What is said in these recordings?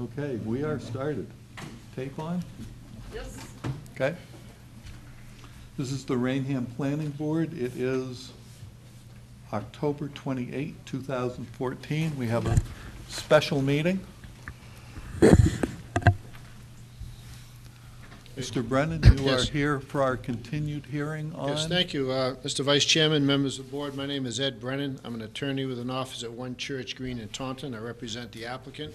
Okay, we are started. Tape on? Yes. Okay. This is the Rainham Planning Board. It is October 28, 2014. We have a special meeting. Mr. Brennan, you are Yes. here for our continued hearing on? Yes, thank you. Mr. Vice Chairman, members of the board, my name is Ed Brennan. I'm an attorney with an office at 1 Church Green in Taunton. I represent the applicant.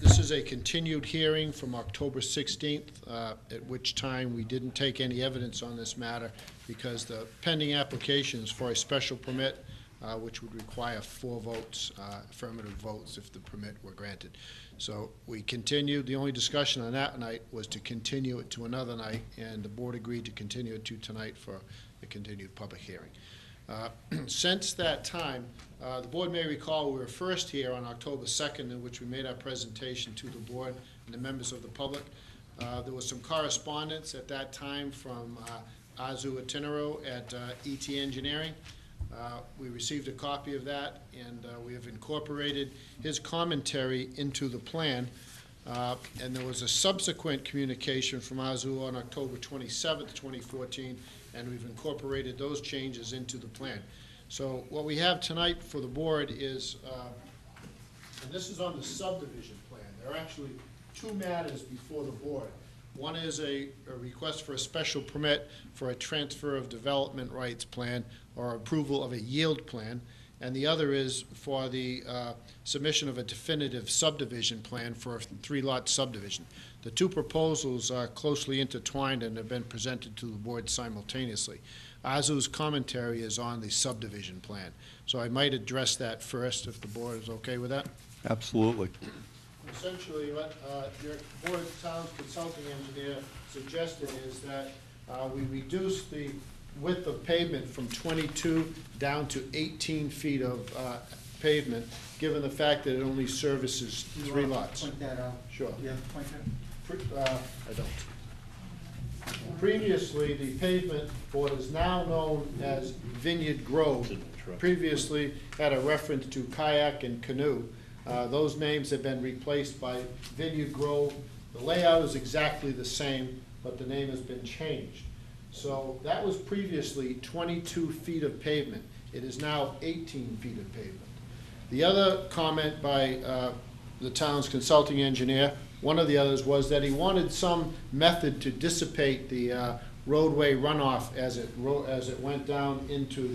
This is a continued hearing from October 16th, at which time we didn't take any evidence on this matter because the pending application is for a special permit, which would require 4 votes, affirmative votes if the permit were granted. So we continued. The only discussion on that night was to continue it to another night, and the board agreed to continue it to tonight for the continued public hearing. Since that time, the board may recall we were first here on October 2nd, in which we made our presentation to the board and the members of the public. There was some correspondence at that time from Azu Itinero at ET Engineering. We received a copy of that, and we have incorporated his commentary into the plan. And there was a subsequent communication from Azu on October 27th, 2014, and we've incorporated those changes into the plan. So what we have tonight for the board is, and this is on the subdivision plan. There are actually 2 matters before the board. One is a request for a special permit for a transfer of development rights plan or approval of a yield plan, and the other is for the submission of a definitive subdivision plan for a 3-lot subdivision. The 2 proposals are closely intertwined and have been presented to the board simultaneously. Azu's commentary is on the subdivision plan, so I might address that first if the board is okay with that. Absolutely. Essentially, what your board town consulting engineer suggested is that we reduce the width of pavement from 22 down to 18 feet of pavement, given the fact that it only services 3 lots. Point that out. Sure. You have to point I don't. Previously, the pavement for what is now known as Vineyard Grove previously had a reference to kayak and canoe. Those names have been replaced by Vineyard Grove. The layout is exactly the same, but the name has been changed. So that was previously 22 feet of pavement. It is now 18 feet of pavement. The other comment by the town's consulting engineer, one of the others, was that he wanted some method to dissipate the roadway runoff as it went down to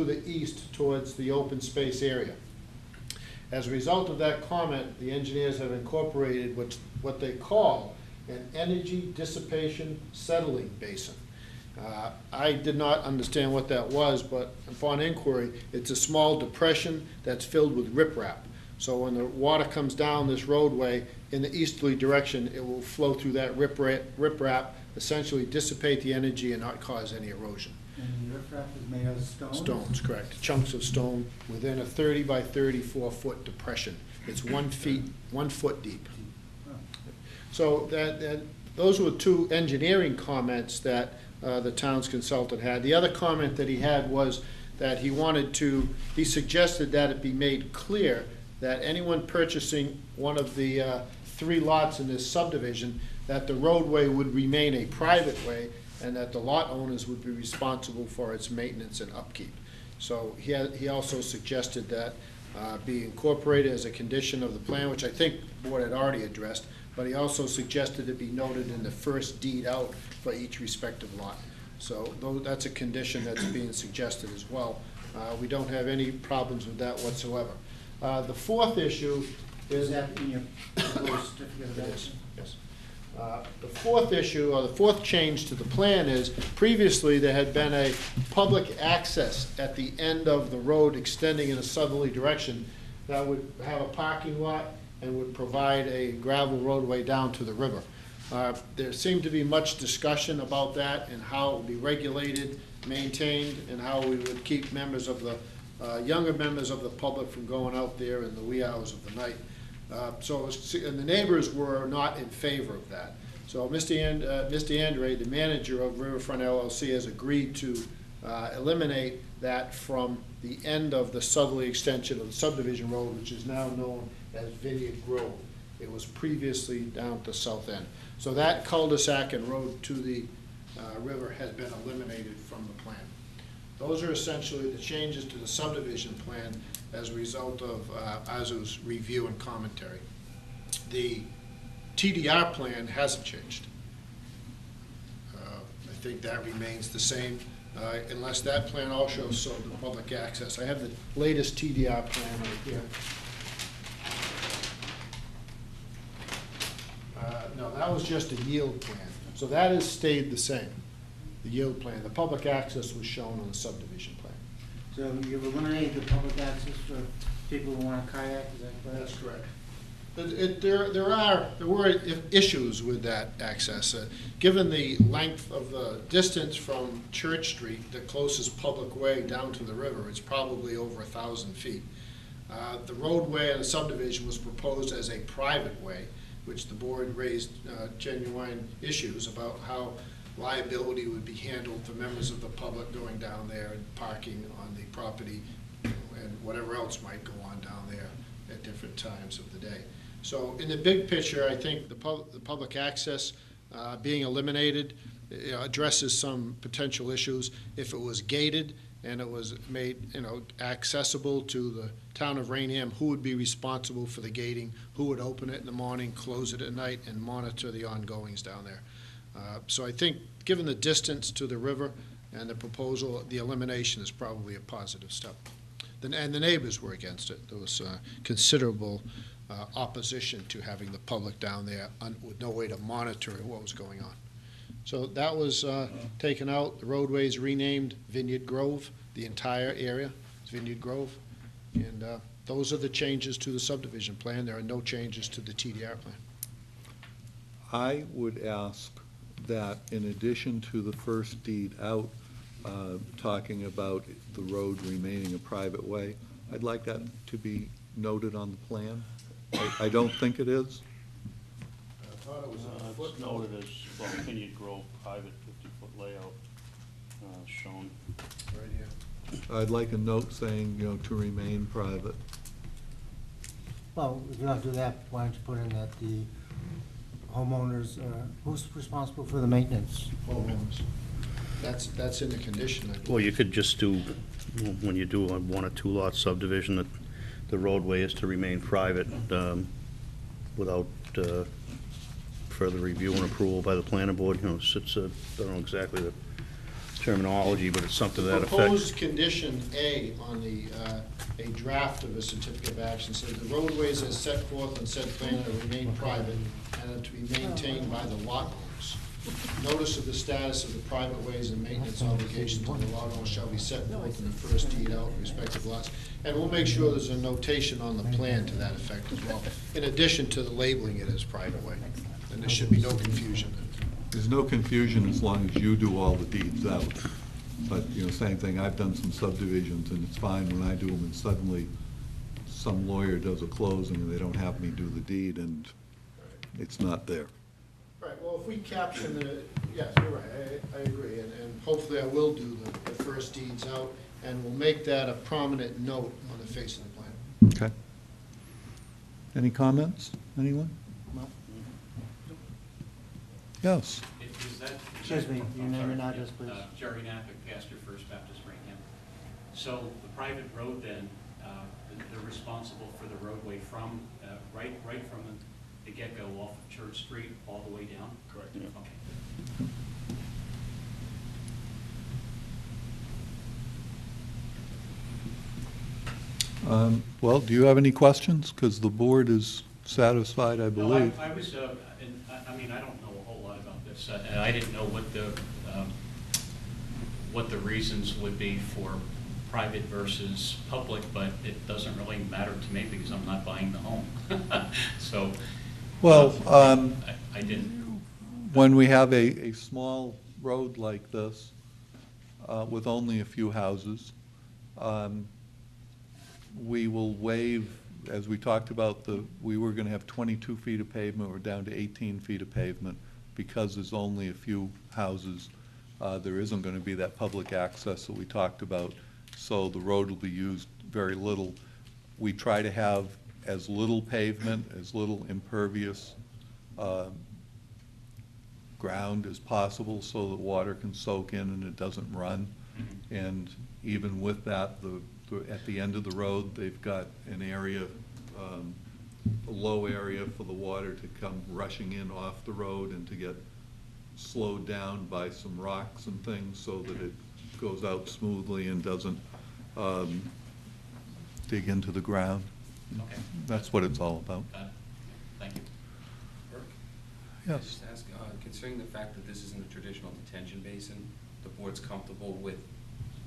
the east towards the open space area. As a result of that comment, the engineers have incorporated what they call an energy dissipation settling basin. I did not understand what that was, but upon inquiry, it's a small depression that's filled with riprap. So when the water comes down this roadway in the easterly direction, it will flow through that riprap, essentially dissipate the energy and not cause any erosion. And the riprap is made of stone? Stones, correct. Chunks of stone within a 30 by 34 foot depression. It's 1 foot deep. So those were 2 engineering comments that the town's consultant had. The other comment that he had was that he suggested that it be made clear that anyone purchasing one of the 3 lots in this subdivision, that the roadway would remain a private way and that the lot owners would be responsible for its maintenance and upkeep. So he also suggested that be incorporated as a condition of the plan, which I think the board had already addressed, but he also suggested it be noted in the first deed out for each respective lot. So that's a condition that's being suggested as well. We don't have any problems with that whatsoever. The 4th issue Is is that in your certificate of It is, action? yes. The 4th issue, or the 4th change to the plan is, previously there had been a public access at the end of the road extending in a southerly direction that would have a parking lot and would provide a gravel roadway down to the river. There seemed to be much discussion about that and how it would be regulated, maintained, and how we would keep members of the, younger members of the public from going out there in the wee hours of the night. And the neighbors were not in favor of that. So Mr. Andre, the manager of Riverfront LLC, has agreed to eliminate that from the end of the southerly extension of the subdivision road, which is now known as Vineyard Grove. It was previously down at the south end. So that cul-de-sac and road to the river has been eliminated from the plan. Those are essentially the changes to the subdivision plan as a result of Azu's review and commentary. The TDR plan hasn't changed. I think that remains the same, unless that plan also showed the public access. I have the latest TDR plan right here. No, that was just a yield plan. So that has stayed the same, the yield plan. The public access was shown on the subdivision plan. So you've eliminated the public access for people who want to kayak, is that correct? That's correct. There were issues with that access. Given the length of the distance from Church Street, the closest public way down to the river, it's probably over 1,000 feet. The roadway and the subdivision was proposed as a private way, which the board raised genuine issues about how liability would be handled for members of the public going down there and parking on the property and whatever else might go on down there at different times of the day. So in the big picture, I think the public access being eliminated addresses some potential issues. If it was gated and it was made accessible to the town of Rainham, who would be responsible for the gating? Who would open it in the morning, close it at night, and monitor the ongoings down there? So I think, given the distance to the river and the proposal, the elimination is probably a positive step. And the neighbors were against it. There was considerable opposition to having the public down there with no way to monitor what was going on. So that was taken out. The roadway's renamed Vineyard Grove. The entire area is Vineyard Grove. And those are the changes to the subdivision plan. There are no changes to the TDR plan. I would ask that in addition to the first deed out, talking about the road remaining a private way, I'd like that to be noted on the plan. I don't think it is. I thought it was a It's footnote. noted as, well, Vineyard Grove, private 50-foot layout shown. Right here. I'd like a note saying, to remain private. Well, if you don't do that, why don't you put in that the homeowners, who's responsible for the maintenance? Homeowners. That's in the condition, I believe. Well, you could just do, when you do a 1 or 2 lot subdivision, that the roadway is to remain private without further review and approval by the planning board. It's I don't know exactly the terminology, but it's something to that effect. Proposed condition A on the, a draft of a certificate of action says the roadways as set forth on said plan are remain private and are to be maintained by the lot owners. Notice of the status of the private ways and maintenance obligations on the lot owner shall be set forth in the first deed out in respective lots. And we'll make sure there's a notation on the plan to that effect as well, in addition to the labeling it as private way. And there should be no confusion. There's no confusion as long as you do all the deeds out. But, same thing, I've done some subdivisions, and it's fine when I do them, and suddenly some lawyer does a closing, and they don't have me do the deed, and it's not there. Right, well, if we caption the, yes, you're right, I agree, and hopefully I will do the first deeds out, and we'll make that a prominent note on the face of the plan. Okay. Any comments? Anyone? No. Yes. Is that? Excuse me, your name and address, please. Jerry Knappich, pastor, First Baptist Rainham. So the private road then, they're responsible for the roadway from, right from the get-go off of Church Street all the way down? Correct. Yeah. Okay. Well, do you have any questions? Because the board is satisfied, I No, believe. I was, I mean, I don't know a whole lot about this. I didn't know what the reasons would be for private versus public, but it doesn't really matter to me because I'm not buying the home. So. Well, I didn't. when we have a small road like this, with only a few houses, we will waive, as we talked about, we were gonna have 22 feet of pavement, we're down to 18 feet of pavement. Because there's only a few houses, there isn't gonna be that public access that we talked about, so the road will be used very little. We try to have as little pavement, as little impervious ground as possible so that water can soak in and it doesn't run. And even with that, at the end of the road, they've got an area, a low area for the water to come rushing in off the road and to get slowed down by some rocks and things so that it goes out smoothly and doesn't dig into the ground. Okay. That's what it's all about. Got it. Thank you. Burke? Can I Yes. just ask, considering the fact that this isn't a traditional detention basin, the board's comfortable with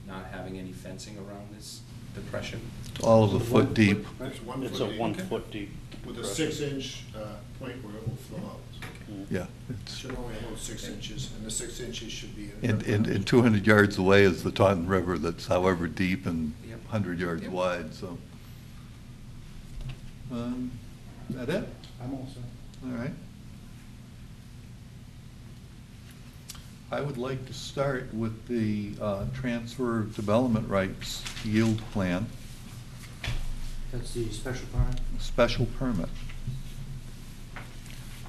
not having any fencing around this depression? It's all of a foot deep. It's 1 It's foot a deep. 1 foot deep. With a depression. 6-inch point where it will flow out. Yeah. It It's, should only hold 6 inches, and the 6 inches should be. and 200 yards away is the Taunton River that's however deep and Yep. 100 yards Yep. wide, so. That it? I'm all set. All right. I would like to start with the transfer of development rights yield plan, That's the special permit? special permit.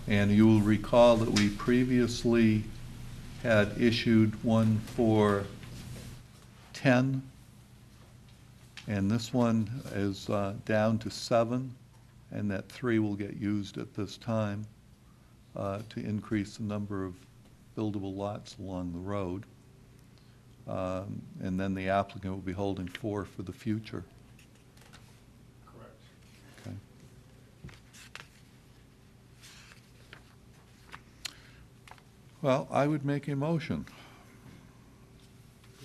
And you will recall that we previously had issued one for 10, and this one is down to 7, and that 3 will get used at this time to increase the number of buildable lots along the road. And then the applicant will be holding 4 for the future. Correct. Okay. Well, I would make a motion.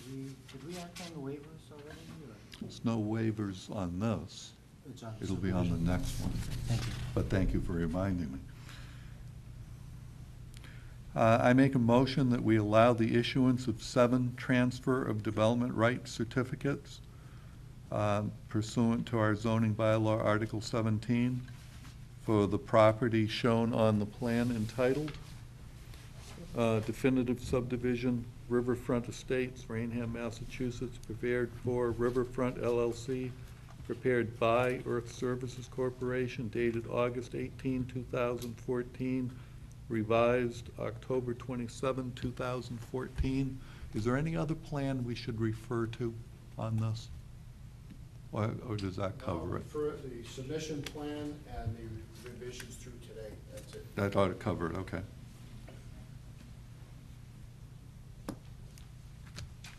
Did we act on the waivers already? Or There's no waivers on this. it's on It'll be on the supervision? next one. Thank you. But thank you for reminding me. I make a motion that we allow the issuance of 7 transfer of development rights certificates pursuant to our zoning bylaw, Article 17, for the property shown on the plan entitled Definitive Subdivision, Riverfront Estates, Rainham, Massachusetts, prepared for Riverfront LLC, prepared by Earth Services Corporation, dated August 18, 2014, revised October 27, 2014. Is there any other plan we should refer to on this? Or does that cover it? For the submission plan and the revisions through today, that's it. That ought to cover it, okay.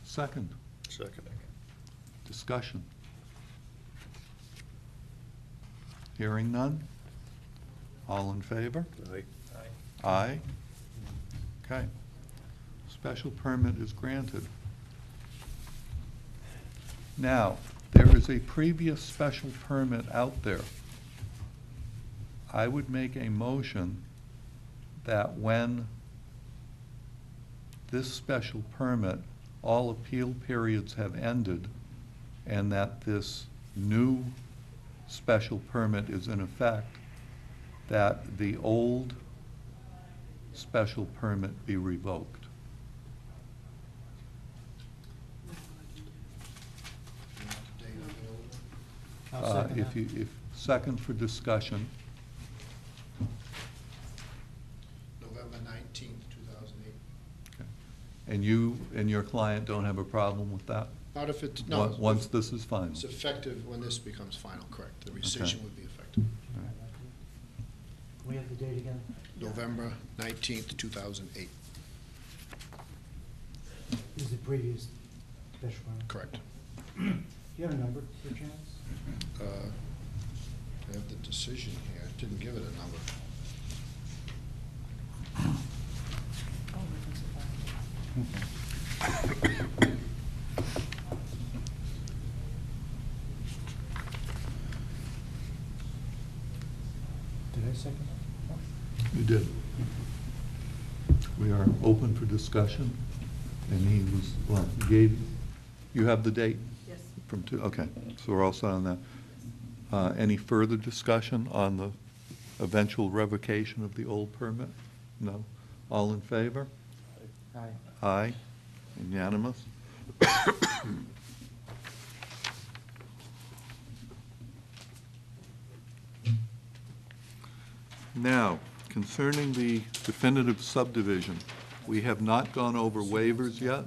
Second, Second. discussion. Hearing none? All in favor? Aye. Aye? Okay. Special permit is granted. Now, there is a previous special permit out there. I would make a motion that when this special permit, all appeal periods have ended, and that this new special permit is in effect, that the old special permit be revoked. I'll second that. If second for discussion, November 19th, 2008. and you and your client don't have a problem with that? Not if it, no. Once this is final? It's effective when this becomes final, correct. The Okay. rescission would be effective. We have the date again? November 19th, 2008, Is the previous special permit? correct. Do you have a number, per chance? I have the decision here, I didn't give it a number. Did I second that? You did. We are open for discussion, and he was, well, he gave, you have the date? Yes. From two, okay, so we're all set on that. Any further discussion on the eventual revocation of the old permit? No? All in favor? Aye. Aye. Unanimous? Now, concerning the definitive subdivision, we have not gone over waivers yet.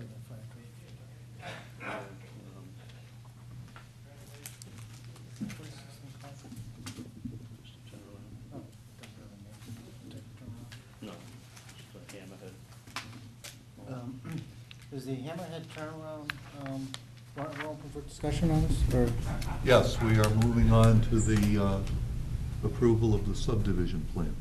No, it's a hammerhead. Is the Hammerhead turnaround, we're open for discussion on this, or? Yes, we are moving on to the approval of the subdivision plan.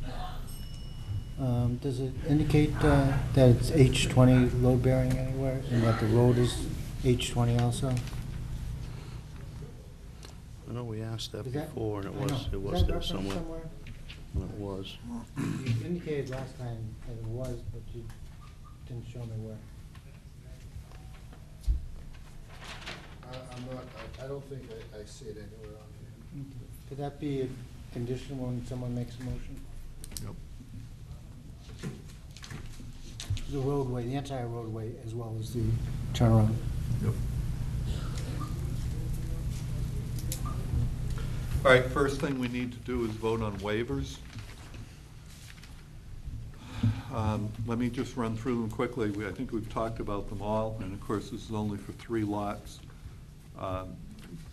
Does it indicate that it's H20 load bearing anywhere, and that the road is H20 also? I know we asked that Is that- before, and I know. it Is was that there referenced somewhere. It was. You indicated last time that it was, but you didn't show me where. I'm not, I don't think I see it anywhere on here. Could that be a condition when someone makes a motion? Yep. The roadway, the entire roadway, as well as the turnaround. Yep. All right, first thing we need to do is vote on waivers. Let me just run through them quickly. I think we've talked about them all, and of course, this is only for 3 lots.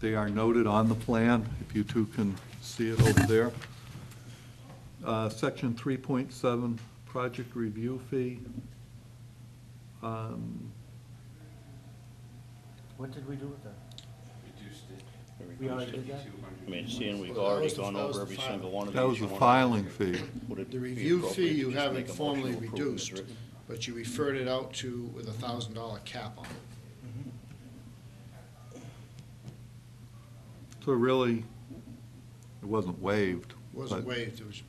They are noted on the plan, if you two can see it over there. Section 3.7, project review fee. What did we do with that? Reduced it. We already did that? I mean, seeing we've Well, that already was the- gone that was over the every filing. single one of these. That was you the wanna- filing fee. would it The be review appropriate fee to you just haven't make a motion formally to approve it as reduced, written? but you referred it out to with a $1,000 cap on it. So really, it wasn't waived. It wasn't but waived, it was,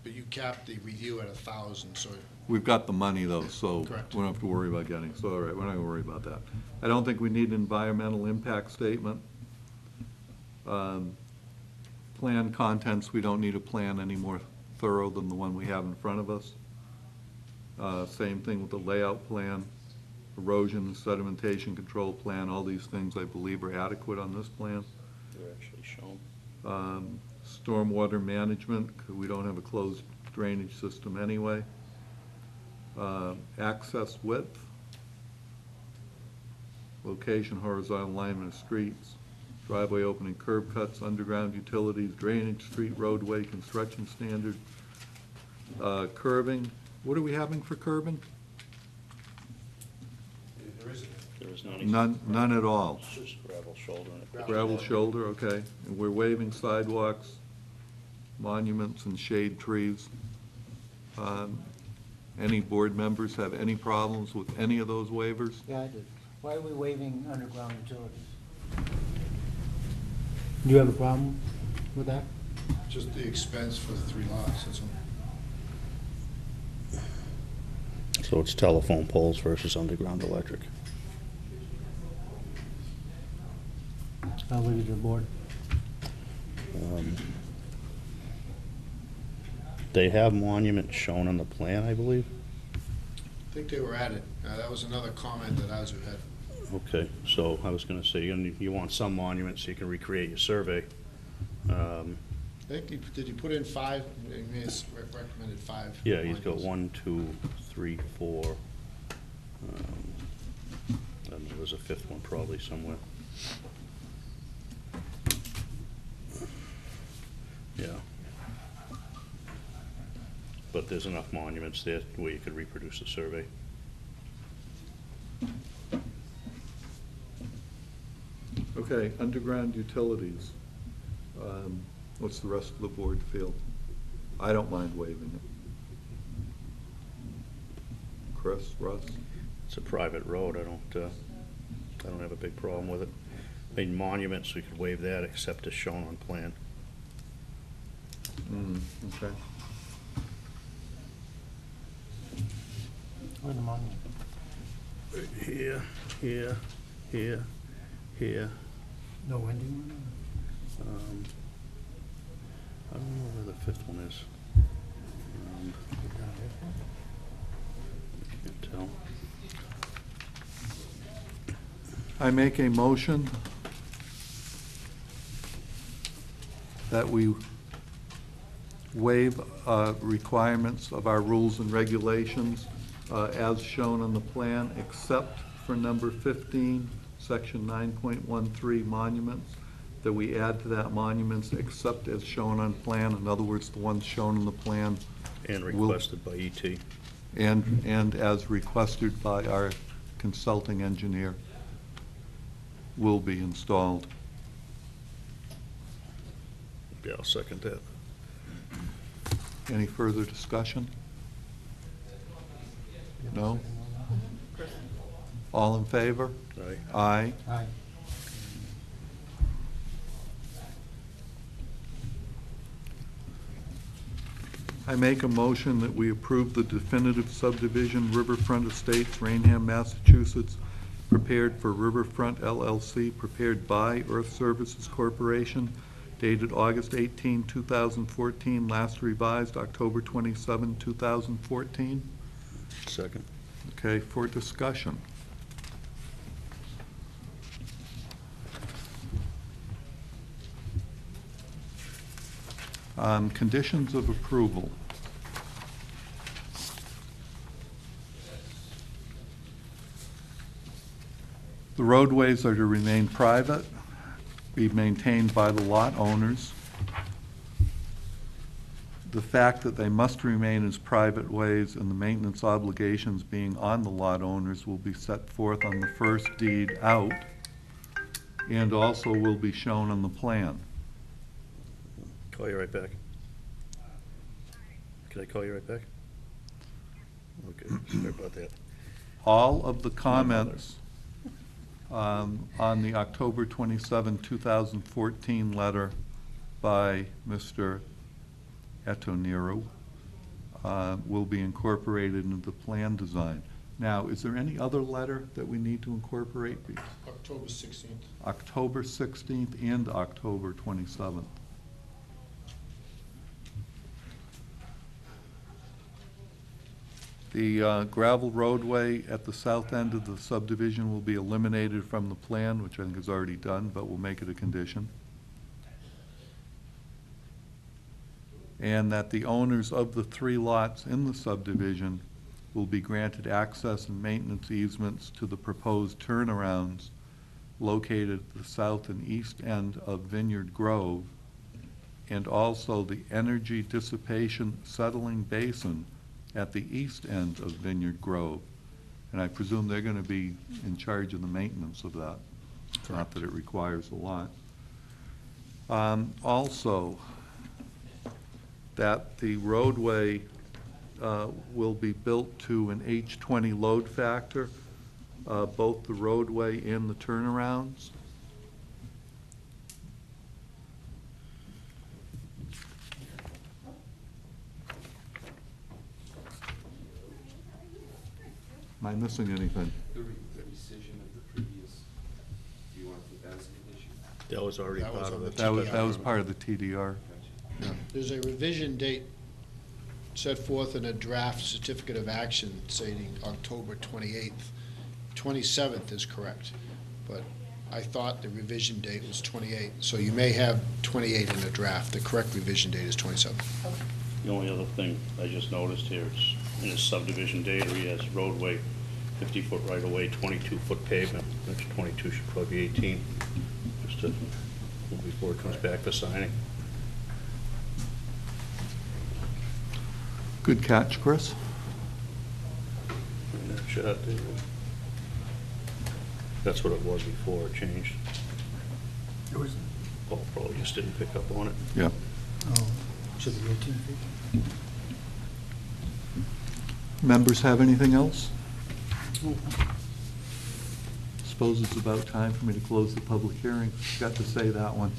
but you capped the review at 1,000, so We've got the money, though, so Correct. we don't have to worry about getting, so, all right, we're not gonna worry about that. I don't think we need an environmental impact statement. Plan contents, we don't need a plan any more thorough than the one we have in front of us. Same thing with the layout plan, erosion and sedimentation control plan, all these things I believe are adequate on this plan. They're actually shown. Stormwater management, 'cause we don't have a closed drainage system anyway. Access width. Location, horizontal alignment of streets. Driveway opening, curb cuts, underground utilities, drainage, street roadway, construction standard. Curbing, what are we having for curbing? There isn't. There is None at all. It's just gravel shoulder and a. Gravel shoulder, okay. And we're waiving sidewalks, monuments, and shade trees. Any board members have any problems with any of those waivers? Yeah, I did. Why are we waiving underground utilities? Do you have a problem with that? just the expense for the 3 lots, that's all. So it's telephone poles versus underground electric. I'll leave it to the board. They have monuments shown on the plan, I believe. I think they were added. That was another comment that Azu had. Okay, so I was gonna say, you want some monuments so you can recreate your survey. I think, did you put in 5? He may have recommended 5. Yeah, he's got 1, 2, 3, 4. I don't know, there's a 5th one probably somewhere. Yeah. But there's enough monuments there where you could reproduce the survey. Okay, underground utilities. What's the rest of the board feel? I don't mind waiving it. Chris, Russ? It's a private road, I don't have a big problem with it. I mean, monuments, we could waive that except as shown on plan. Okay. Where's the monument? Here, here, here, here. No ending one? I don't know where the 5th one is. Can't tell. I make a motion that we waive requirements of our rules and regulations as shown on the plan, except for number 15, section 9.13 monuments, that we add to that monuments except as shown on plan. In other words, the ones shown in the plan. And will- requested by E ET. And as requested by our consulting engineer, will be installed. Yeah, I'll second that. Any further discussion? No? All in favor? Aye. Aye. Aye. I make a motion that we approve the definitive subdivision Riverfront Estates, Rainham, Massachusetts, prepared for Riverfront LLC, prepared by Earth Services Corporation, dated August 18, 2014, last revised October 27, 2014. Second. Okay, for discussion. Conditions of approval. The roadways are to remain private, be maintained by the lot owners. The fact that they must remain as private ways and the maintenance obligations being on the lot owners will be set forth on the first deed out and also will be shown on the plan. Call you right back. Can I call you right back? Okay, sorry about that. All of the comments on the October 27, 2014 letter by Mr. Etoniru will be incorporated into the plan design. Now, is there any other letter that we need to incorporate? October 16th. October 16th and October 27th. The gravel roadway at the south end of the subdivision will be eliminated from the plan, which I think is already done, but we'll make it a condition. And that the owners of the 3 lots in the subdivision will be granted access and maintenance easements to the proposed turnarounds located at the south and east end of Vineyard Grove, and also the energy dissipation settling basin at the east end of Vineyard Grove. And I presume they're going to be in charge of the maintenance of that. Not that it requires a lot. Also, that the roadway will be built to an H20 load factor, both the roadway and the turnarounds. Am I missing anything? The rescission of the previous, do you want to put that as a condition? That was already That was part on of the it. That was part of the TDR. Gotcha. There's a revision date set forth in a draft certificate of action stating October 28th. 27th is correct, but I thought the revision date was 28. So you may have 28 in the draft. The correct revision date is 27. The only other thing I just noticed here is in his subdivision data, he has roadway 50-foot right-of-way, 22-foot pavement. That's 22, should probably be 18, just to, before it comes back for signing. Good catch, Chris. And that shot there. That's what it was before it changed. It was, Paul probably just didn't pick up on it. Yeah. oh, should be 18 feet. Members have anything else? Suppose it's about time for me to close the public hearing. Got to say that one.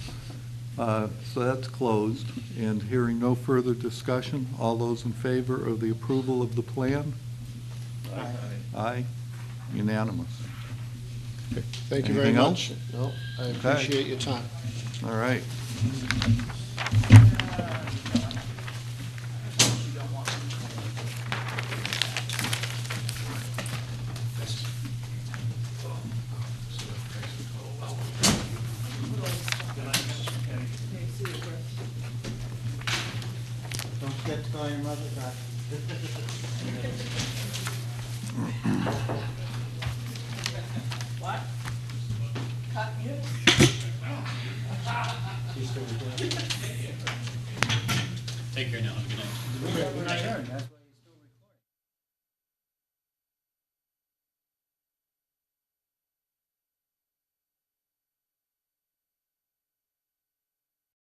So that's closed, and hearing no further discussion, all those in favor of the approval of the plan? Aye. Aye, unanimous. Thank you very Anything much. No, I appreciate your time. All right. Next door, your mother, What? Cut you? Take care now, have a good night. We're not hearing, that's why.